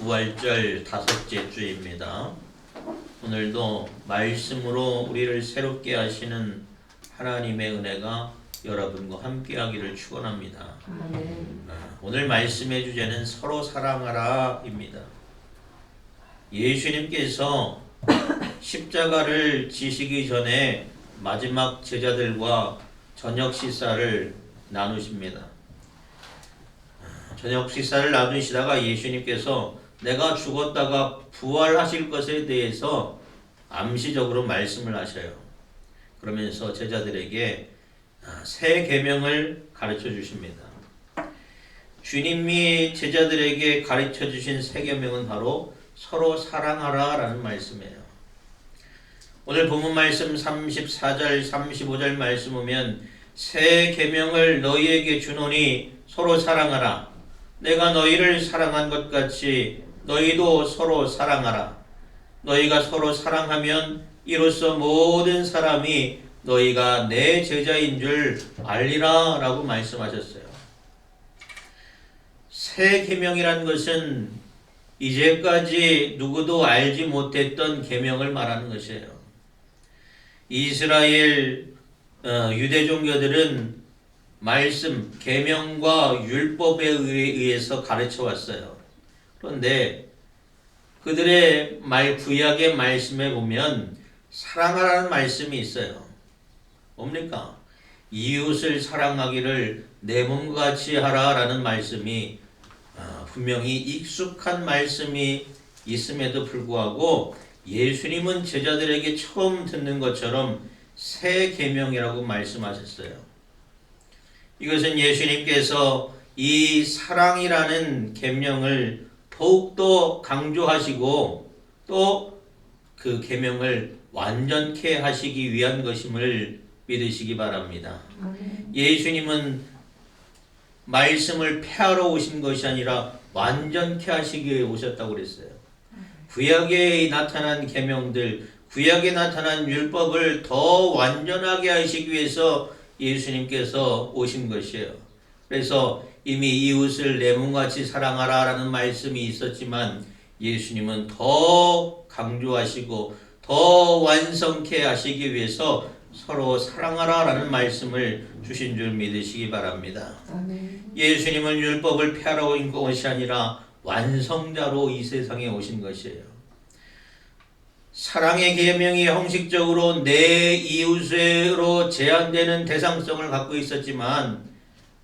부활절 다섯째 주입니다. 오늘도 말씀으로 우리를 새롭게 하시는 하나님의 은혜가 여러분과 함께하기를 축원합니다. 오늘 말씀의 주제는 서로 사랑하라입니다. 예수님께서 십자가를 지시기 전에 마지막 제자들과 저녁 식사를 나누십니다. 저녁 식사를 나누시다가 예수님께서 내가 죽었다가 부활하실 것에 대해서 암시적으로 말씀을 하셔요. 그러면서 제자들에게 새 계명을 가르쳐 주십니다. 주님이 제자들에게 가르쳐 주신 새 계명은 바로 서로 사랑하라 라는 말씀이에요. 오늘 본문 말씀 34절 35절 말씀 보면 새 계명을 너희에게 주노니 서로 사랑하라. 내가 너희를 사랑한 것 같이 너희도 서로 사랑하라. 너희가 서로 사랑하면 이로써 모든 사람이 너희가 내 제자인 줄 알리라 라고 말씀하셨어요. 새 계명이란 것은 이제까지 누구도 알지 못했던 계명을 말하는 것이에요. 이스라엘 유대 종교들은 말씀, 계명과 율법에 의해서 가르쳐 왔어요. 그런데 그들의 구약의 말씀에 보면 사랑하라는 말씀이 있어요. 뭡니까? 이웃을 사랑하기를 내 몸과 같이 하라라는 말씀이 분명히 익숙한 말씀이 있음에도 불구하고 예수님은 제자들에게 처음 듣는 것처럼 새 계명이라고 말씀하셨어요. 이것은 예수님께서 이 사랑이라는 계명을 더욱더 강조하시고 또 그 계명을 완전케 하시기 위한 것임을 믿으시기 바랍니다. 예수님은 말씀을 폐하러 오신 것이 아니라 완전케 하시기 위해 오셨다고 그랬어요. 구약에 나타난 계명들, 구약에 나타난 율법을 더 완전하게 하시기 위해서 예수님께서 오신 것이에요. 그래서 이미 이웃을 내 몸같이 사랑하라 라는 말씀이 있었지만 예수님은 더 강조하시고 더 완성케 하시기 위해서 서로 사랑하라 라는 말씀을 주신 줄 믿으시기 바랍니다. 예수님은 율법을 폐하러 온 것이 아니라 완성자로 이 세상에 오신 것이에요. 사랑의 계명이 형식적으로 내 이웃으로 제한되는 대상성을 갖고 있었지만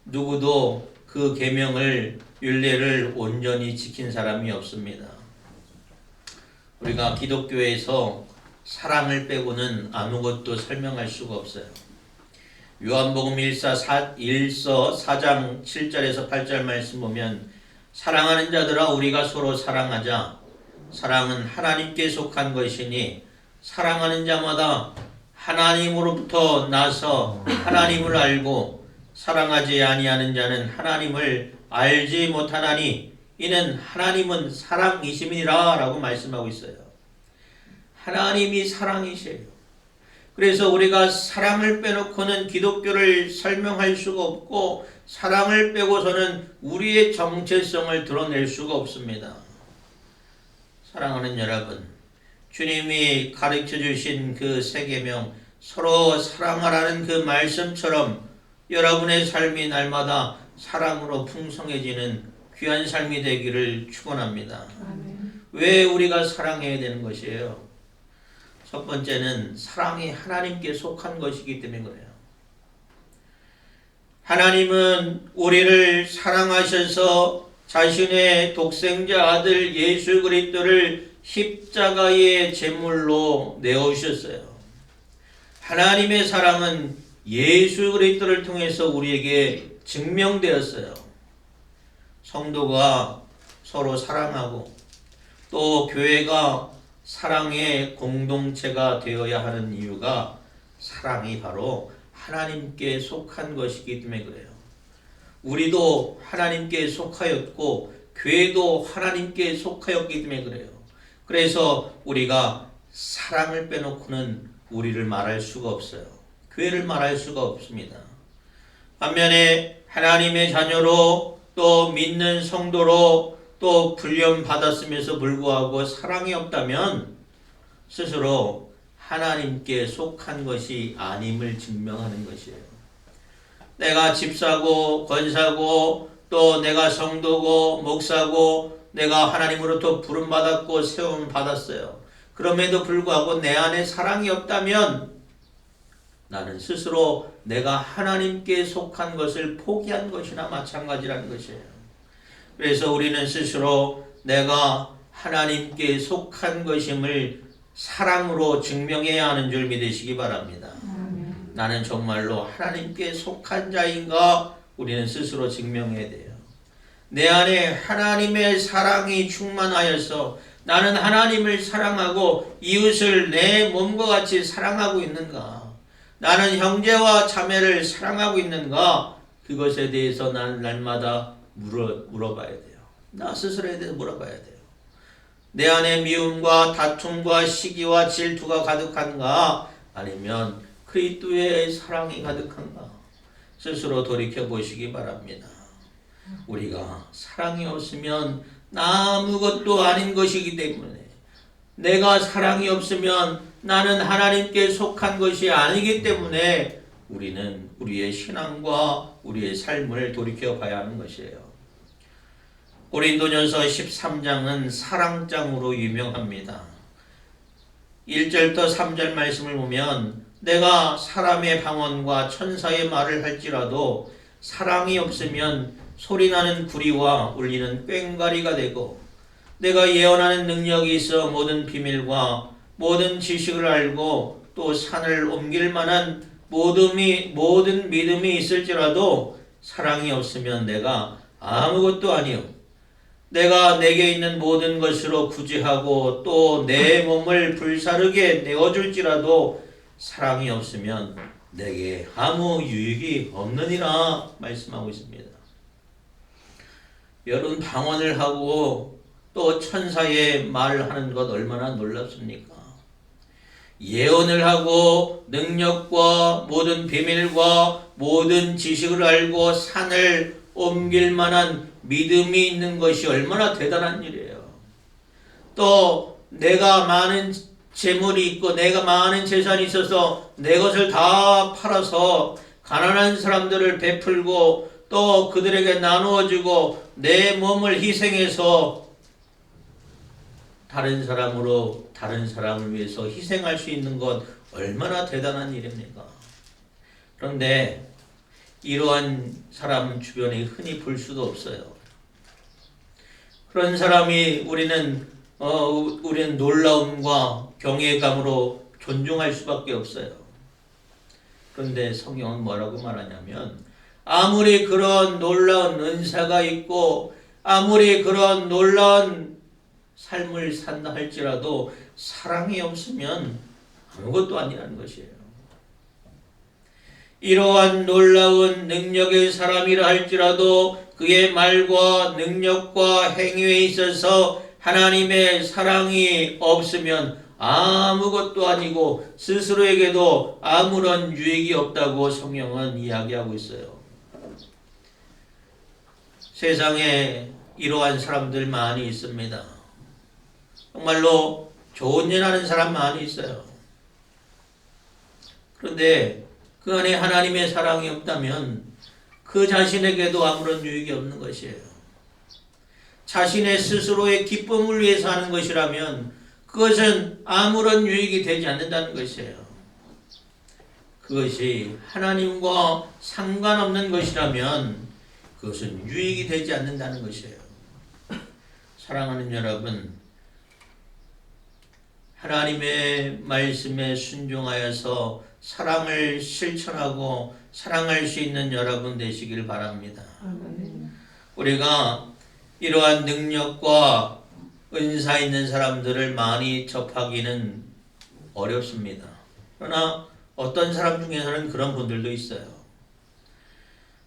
누구도 그 계명을 율례를 온전히 지킨 사람이 없습니다. 우리가 기독교에서 사랑을 빼고는 아무것도 설명할 수가 없어요. 요한복음 1서 4장 7절에서 8절 말씀 보면 사랑하는 자들아 우리가 서로 사랑하자. 사랑은 하나님께 속한 것이니 사랑하는 자마다 하나님으로부터 나서 하나님을 알고 사랑하지 아니하는 자는 하나님을 알지 못하나니 이는 하나님은 사랑이심이라 라고 말씀하고 있어요. 하나님이 사랑이세요. 그래서 우리가 사랑을 빼놓고는 기독교를 설명할 수가 없고 사랑을 빼고서는 우리의 정체성을 드러낼 수가 없습니다. 사랑하는 여러분, 주님이 가르쳐 주신 그 새 계명 서로 사랑하라는 그 말씀처럼 여러분의 삶이 날마다 사랑으로 풍성해지는 귀한 삶이 되기를 축원합니다. 왜 우리가 사랑해야 되는 것이에요? 첫 번째는 사랑이 하나님께 속한 것이기 때문에 그래요. 하나님은 우리를 사랑하셔서 자신의 독생자 아들 예수 그리스도를 십자가의 제물로 내어주셨어요. 하나님의 사랑은 예수 그리스도를 통해서 우리에게 증명되었어요. 성도가 서로 사랑하고 또 교회가 사랑의 공동체가 되어야 하는 이유가 사랑이 바로 하나님께 속한 것이기 때문에 그래요. 우리도 하나님께 속하였고 교회도 하나님께 속하였기 때문에 그래요. 그래서 우리가 사랑을 빼놓고는 우리를 말할 수가 없어요. 교회를 말할 수가 없습니다. 반면에 하나님의 자녀로 또 믿는 성도로 또 훈련 받았음에도 불구하고 사랑이 없다면 스스로 하나님께 속한 것이 아님을 증명하는 것이에요. 내가 집사고 권사고 또 내가 성도고 목사고 내가 하나님으로부터 부름받았고 세움 받았어요. 그럼에도 불구하고 내 안에 사랑이 없다면 나는 스스로 내가 하나님께 속한 것을 포기한 것이나 마찬가지라는 것이에요. 그래서 우리는 스스로 내가 하나님께 속한 것임을 사랑으로 증명해야 하는 줄 믿으시기 바랍니다. 나는 정말로 하나님께 속한 자인가 우리는 스스로 증명해야 돼요. 내 안에 하나님의 사랑이 충만하여서 나는 하나님을 사랑하고 이웃을 내 몸과 같이 사랑하고 있는가? 나는 형제와 자매를 사랑하고 있는가? 그것에 대해서 나는 날마다 물어봐야 돼요. 나 스스로에 대해서 물어봐야 돼요. 내 안에 미움과 다툼과 시기와 질투가 가득한가? 아니면 그리스도의 사랑이 가득한가? 스스로 돌이켜 보시기 바랍니다. 우리가 사랑이 없으면 아무것도 아닌 것이기 때문에 내가 사랑이 없으면 나는 하나님께 속한 것이 아니기 때문에 우리는 우리의 신앙과 우리의 삶을 돌이켜 봐야 하는 것이에요. 고린도전서 13장은 사랑장으로 유명합니다. 1절부터 3절 말씀을 보면 내가 사람의 방언과 천사의 말을 할지라도 사랑이 없으면 소리나는 구리와 울리는 꽹과리가 되고 내가 예언하는 능력이 있어 모든 비밀과 모든 지식을 알고 또 산을 옮길 만한 모든 믿음이 있을지라도 사랑이 없으면 내가 아무것도 아니요 내가 내게 있는 모든 것으로 구제하고 또 내 몸을 불사르게 내어줄지라도 사랑이 없으면 내게 아무 유익이 없느니라 말씀하고 있습니다. 여러분 방언을 하고 또 천사의 말을 하는 것 얼마나 놀랍습니까? 예언을 하고 능력과 모든 비밀과 모든 지식을 알고 산을 옮길 만한 믿음이 있는 것이 얼마나 대단한 일이에요. 또 내가 많은 재물이 있고 내가 많은 재산이 있어서 내 것을 다 팔아서 가난한 사람들을 베풀고 또 그들에게 나누어주고 내 몸을 희생해서 다른 사람을 위해서 희생할 수 있는 것 얼마나 대단한 일입니까? 그런데 이러한 사람 주변에 흔히 볼 수도 없어요. 그런 사람이 우리는 놀라움과 경외감으로 존중할 수밖에 없어요. 그런데 성경은 뭐라고 말하냐면 아무리 그런 놀라운 은사가 있고 아무리 그런 놀라운 삶을 산다 할지라도 사랑이 없으면 아무것도 아니라는 것이에요. 이러한 놀라운 능력의 사람이라 할지라도 그의 말과 능력과 행위에 있어서 하나님의 사랑이 없으면 아무것도 아니고 스스로에게도 아무런 유익이 없다고 성경은 이야기하고 있어요. 세상에 이러한 사람들 많이 있습니다. 정말로 좋은 일 하는 사람 많이 있어요. 그런데 그 안에 하나님의 사랑이 없다면 그 자신에게도 아무런 유익이 없는 것이에요. 자신의 스스로의 기쁨을 위해서 하는 것이라면 그것은 아무런 유익이 되지 않는다는 것이에요. 그것이 하나님과 상관없는 것이라면 그것은 유익이 되지 않는다는 것이에요. 사랑하는 여러분, 하나님의 말씀에 순종하여서 사랑을 실천하고 사랑할 수 있는 여러분 되시길 바랍니다. 우리가 이러한 능력과 은사 있는 사람들을 많이 접하기는 어렵습니다. 그러나 어떤 사람 중에서는 그런 분들도 있어요.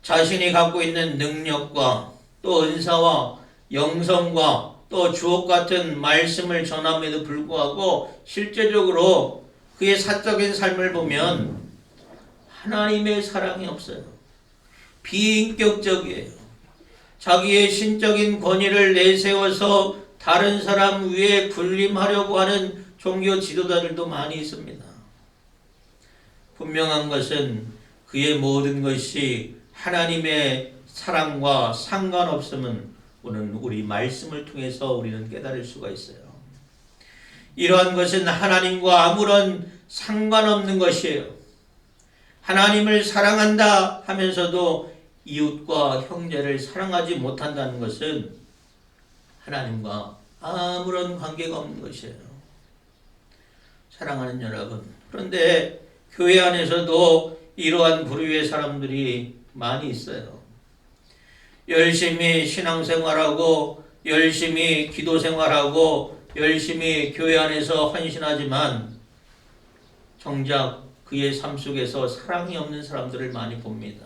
자신이 갖고 있는 능력과 또 은사와 영성과 또 주옥 같은 말씀을 전함에도 불구하고 실제적으로 그의 사적인 삶을 보면 하나님의 사랑이 없어요. 비인격적이에요. 자기의 신적인 권위를 내세워서 다른 사람 위에 군림하려고 하는 종교 지도자들도 많이 있습니다. 분명한 것은 그의 모든 것이 하나님의 사랑과 상관없음은 오늘 우리 말씀을 통해서 우리는 깨달을 수가 있어요. 이러한 것은 하나님과 아무런 상관없는 것이에요. 하나님을 사랑한다 하면서도 이웃과 형제를 사랑하지 못한다는 것은 하나님과 아무런 관계가 없는 것이에요. 사랑하는 여러분, 그런데 교회 안에서도 이러한 부류의 사람들이 많이 있어요. 열심히 신앙생활하고 열심히 기도생활하고 열심히 교회 안에서 헌신하지만 정작 그의 삶 속에서 사랑이 없는 사람들을 많이 봅니다.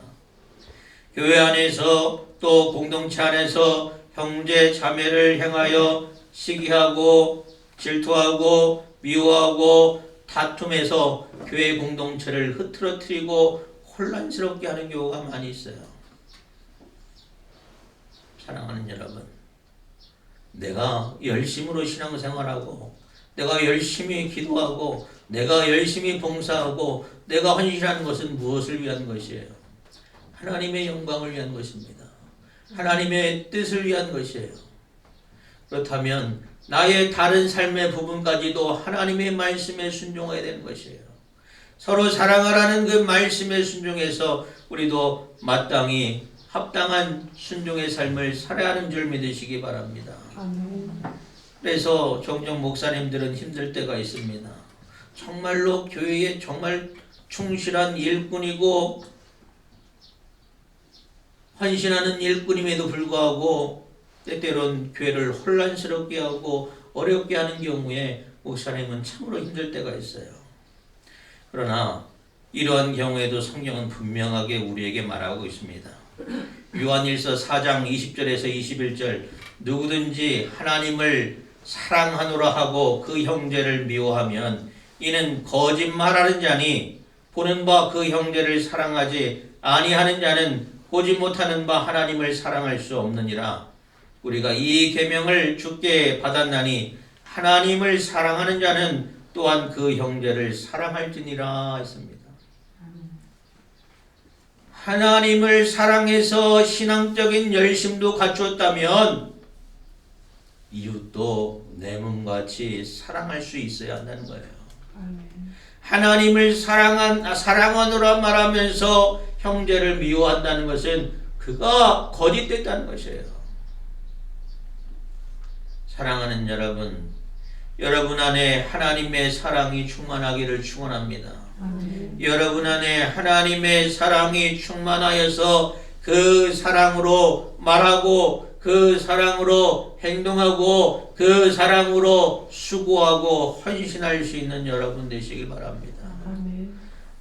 교회 안에서 또 공동체 안에서 형제 자매를 향하여 시기하고 질투하고 미워하고 다툼해서 교회 공동체를 흐트러뜨리고 혼란스럽게 하는 경우가 많이 있어요. 사랑하는 여러분, 내가 열심으로 신앙생활하고 내가 열심히 기도하고 내가 열심히 봉사하고 내가 헌신하는 것은 무엇을 위한 것이에요? 하나님의 영광을 위한 것입니다. 하나님의 뜻을 위한 것이에요. 그렇다면 나의 다른 삶의 부분까지도 하나님의 말씀에 순종해야 되는 것이에요. 서로 사랑하라는 그 말씀에 순종해서 우리도 마땅히 합당한 순종의 삶을 살아야 하는 줄 믿으시기 바랍니다. 그래서 종종 목사님들은 힘들 때가 있습니다. 정말로 교회에 정말 충실한 일꾼이고 헌신하는 일꾼임에도 불구하고 때때론 교회를 혼란스럽게 하고 어렵게 하는 경우에 목사님은 참으로 힘들 때가 있어요. 그러나 이러한 경우에도 성경은 분명하게 우리에게 말하고 있습니다. 요한일서 4장 20절에서 21절, 누구든지 하나님을 사랑하노라 하고 그 형제를 미워하면 이는 거짓말하는 자니 보는 바 그 형제를 사랑하지 아니하는 자는 보지 못하는 바 하나님을 사랑할 수 없느니라. 우리가 이 계명을 주께 받았나니 하나님을 사랑하는 자는 또한 그 형제를 사랑할지니라 했습니다. 하나님을 사랑해서 신앙적인 열심도 갖추었다면 이웃도 내 몸같이 사랑할 수 있어야 한다는 거예요. 하나님을 사랑하노라 말하면서 형제를 미워한다는 것은 그가 거짓됐다는 것이에요. 사랑하는 여러분, 여러분 안에 하나님의 사랑이 충만하기를 축원합니다. 여러분 안에 하나님의 사랑이 충만하여서 그 사랑으로 말하고 그 사랑으로 행동하고 그 사랑으로 수고하고 헌신할 수 있는 여러분 되시길 바랍니다.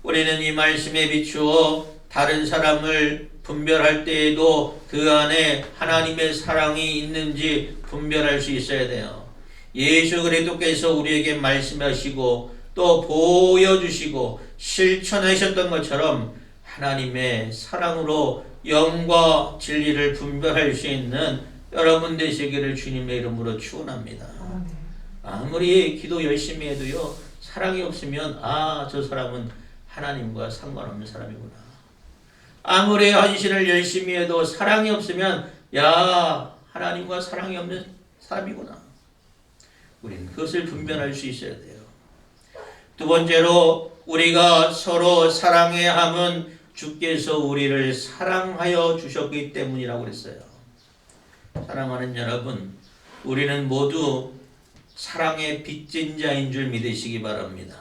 우리는 이 말씀에 비추어 다른 사람을 분별할 때에도 그 안에 하나님의 사랑이 있는지 분별할 수 있어야 돼요. 예수 그리스도께서 우리에게 말씀하시고 또 보여주시고 실천하셨던 것처럼 하나님의 사랑으로 영과 진리를 분별할 수 있는 여러분 되시기를 주님의 이름으로 축원합니다. 아무리 기도 열심히 해도요, 사랑이 없으면 저 사람은 하나님과 상관없는 사람이구나. 아무리 헌신을 열심히 해도 사랑이 없으면 하나님과 사랑이 없는 사람이구나. 우리는 그것을 분별할 수 있어야 돼요. 두 번째로 우리가 서로 사랑해야 함은 주께서 우리를 사랑하여 주셨기 때문이라고 그랬어요. 사랑하는 여러분, 우리는 모두 사랑의 빚진 자인 줄 믿으시기 바랍니다.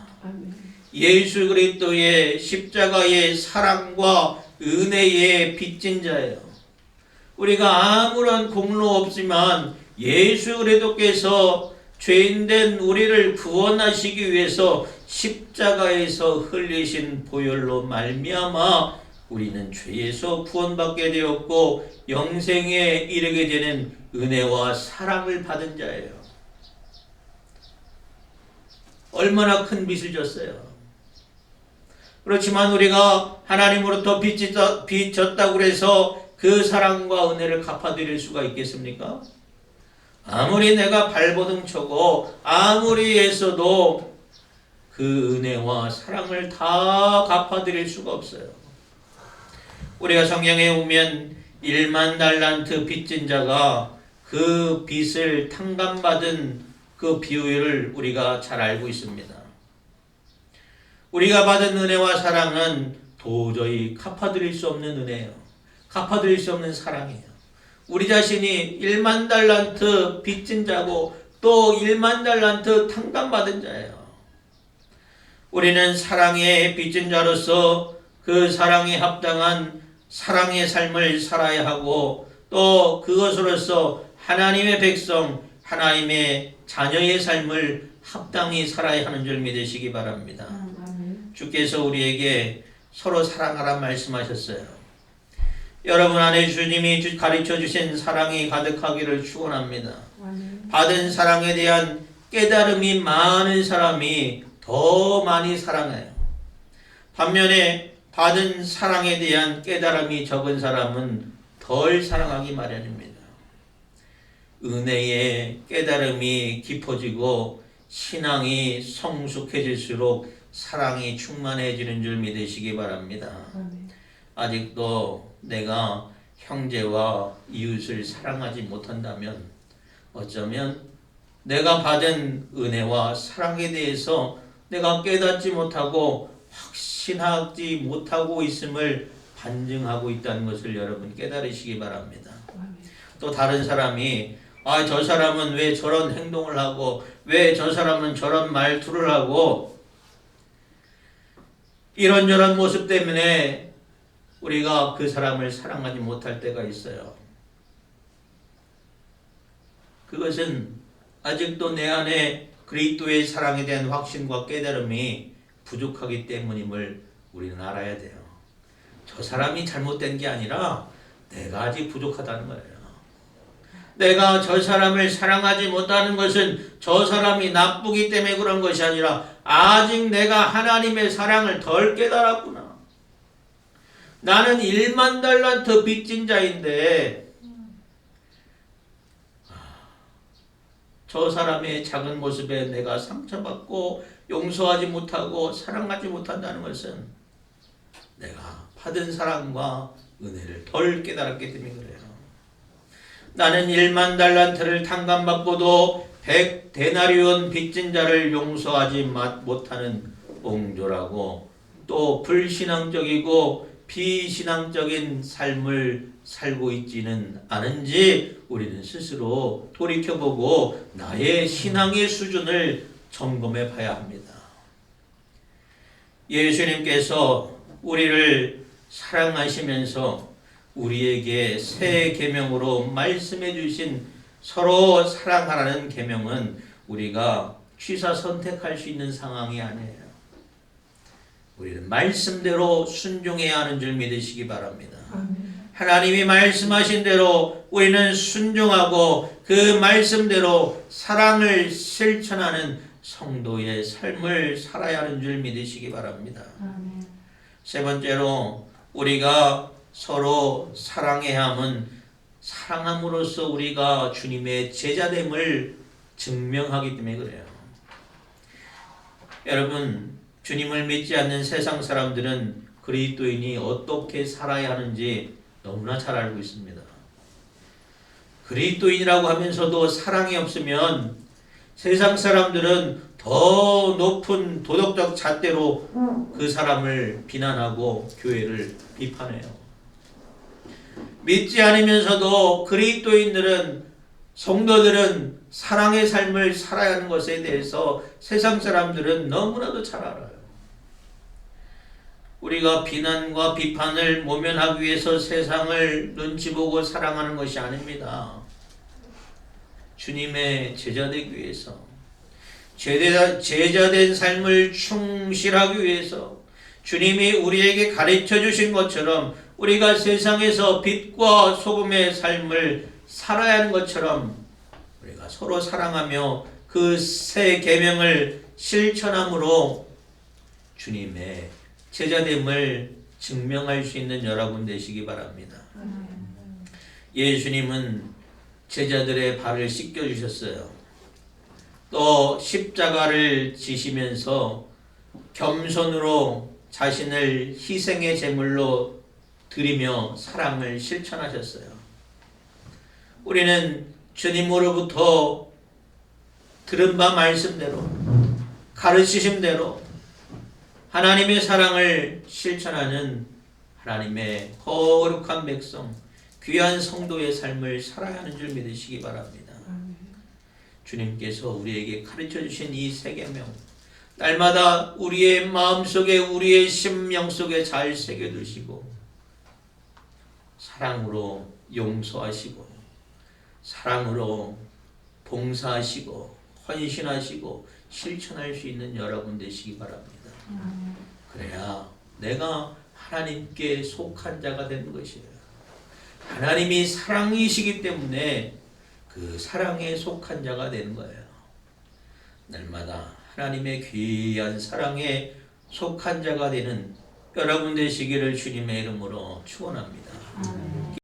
예수 그리스도의 십자가의 사랑과 은혜의 빚진 자예요. 우리가 아무런 공로 없지만 예수 그리스도께서 죄인된 우리를 구원하시기 위해서 십자가에서 흘리신 보혈로 말미암아 우리는 죄에서 구원받게 되었고 영생에 이르게 되는 은혜와 사랑을 받은 자예요. 얼마나 큰 빚을 졌어요. 그렇지만 우리가 하나님으로부터 빚졌다고 해서 그 사랑과 은혜를 갚아드릴 수가 있겠습니까? 아무리 내가 발버둥 쳐고 아무리 애써도 그 은혜와 사랑을 다 갚아드릴 수가 없어요. 우리가 성경에 보면 1만 달란트 빚진 자가 그 빚을 탕감받은 그 비유를 우리가 잘 알고 있습니다. 우리가 받은 은혜와 사랑은 도저히 갚아드릴 수 없는 은혜예요. 갚아드릴 수 없는 사랑이에요. 우리 자신이 1만 달란트 빚진 자고 또 1만 달란트 탕감받은 자예요. 우리는 사랑의 빚진 자로서 그 사랑에 합당한 사랑의 삶을 살아야 하고 또 그것으로서 하나님의 백성, 하나님의 자녀의 삶을 합당히 살아야 하는 줄 믿으시기 바랍니다. 주께서 우리에게 서로 사랑하라 말씀하셨어요. 여러분 안에 주님이 가르쳐 주신 사랑이 가득하기를 축원합니다. 받은 사랑에 대한 깨달음이 많은 사람이 더 많이 사랑해요. 반면에 받은 사랑에 대한 깨달음이 적은 사람은 덜 사랑하기 마련입니다. 은혜의 깨달음이 깊어지고 신앙이 성숙해질수록 사랑이 충만해지는 줄 믿으시기 바랍니다. 아직도 내가 형제와 이웃을 사랑하지 못한다면 어쩌면 내가 받은 은혜와 사랑에 대해서 내가 깨닫지 못하고 확신하지 못하고 있음을 반증하고 있다는 것을 여러분 깨달으시기 바랍니다. 또 다른 사람이 저 사람은 왜 저런 행동을 하고 왜 저 사람은 저런 말투를 하고 이런저런 모습 때문에 우리가 그 사람을 사랑하지 못할 때가 있어요. 그것은 아직도 내 안에 그리스도의 사랑에 대한 확신과 깨달음이 부족하기 때문임을 우리는 알아야 돼요. 저 사람이 잘못된 게 아니라 내가 아직 부족하다는 거예요. 내가 저 사람을 사랑하지 못하는 것은 저 사람이 나쁘기 때문에 그런 것이 아니라 아직 내가 하나님의 사랑을 덜 깨달았구나. 나는 1만 달란트 빚진 자인데 저 사람의 작은 모습에 내가 상처받고 용서하지 못하고 사랑하지 못한다는 것은 내가 받은 사랑과 은혜를 덜 깨달았기 때문에 그래요. 나는 1만 달란트를 탕감받고도 100데나리온 빚진 자를 용서하지 못하는 옹졸하고 또 불신앙적이고 비신앙적인 삶을 살고 있지는 않은지 우리는 스스로 돌이켜보고 나의 신앙의 수준을 점검해 봐야 합니다. 예수님께서 우리를 사랑하시면서 우리에게 새 계명으로 말씀해 주신 서로 사랑하라는 계명은 우리가 취사 선택할 수 있는 상황이 아니에요. 우리는 말씀대로 순종해야 하는 줄 믿으시기 바랍니다. 하나님이 말씀하신 대로 우리는 순종하고 그 말씀대로 사랑을 실천하는 성도의 삶을 살아야 하는 줄 믿으시기 바랍니다. 세 번째로 우리가 서로 사랑해야 함은 사랑함으로써 우리가 주님의 제자됨을 증명하기 때문에 그래요. 여러분, 주님을 믿지 않는 세상 사람들은 그리스도인이 어떻게 살아야 하는지 너무나 잘 알고 있습니다. 그리스도인이라고 하면서도 사랑이 없으면 세상 사람들은 더 높은 도덕적 잣대로 그 사람을 비난하고 교회를 비판해요. 믿지 않으면서도 그리스도인들은 성도들은 사랑의 삶을 살아야 하는 것에 대해서 세상 사람들은 너무나도 잘 알아요. 우리가 비난과 비판을 모면하기 위해서 세상을 눈치 보고 사랑하는 것이 아닙니다. 주님의 제자되기 위해서, 제자된 삶을 충실하기 위해서 주님이 우리에게 가르쳐 주신 것처럼 우리가 세상에서 빛과 소금의 삶을 살아야 하는 것처럼 우리가 서로 사랑하며 그 새 계명을 실천함으로 주님의 제자됨을 증명할 수 있는 여러분 되시기 바랍니다. 예수님은 제자들의 발을 씻겨주셨어요. 또 십자가를 지시면서 겸손으로 자신을 희생의 제물로 드리며 사랑을 실천하셨어요. 우리는 주님으로부터 들은 바 말씀대로 가르치심대로 하나님의 사랑을 실천하는 하나님의 거룩한 백성, 귀한 성도의 삶을 살아야 하는 줄 믿으시기 바랍니다. 주님께서 우리에게 가르쳐 주신 이 세 계명, 날마다 우리의 마음속에, 우리의 심령 속에 잘 새겨두시고 사랑으로 용서하시고 사랑으로 봉사하시고 헌신하시고 실천할 수 있는 여러분 되시기 바랍니다. 그래야 내가 하나님께 속한 자가 되는 것이에요. 하나님이 사랑이시기 때문에 그 사랑에 속한 자가 되는 거예요. 날마다 하나님의 귀한 사랑에 속한 자가 되는 여러분 되시기를 주님의 이름으로 축원합니다.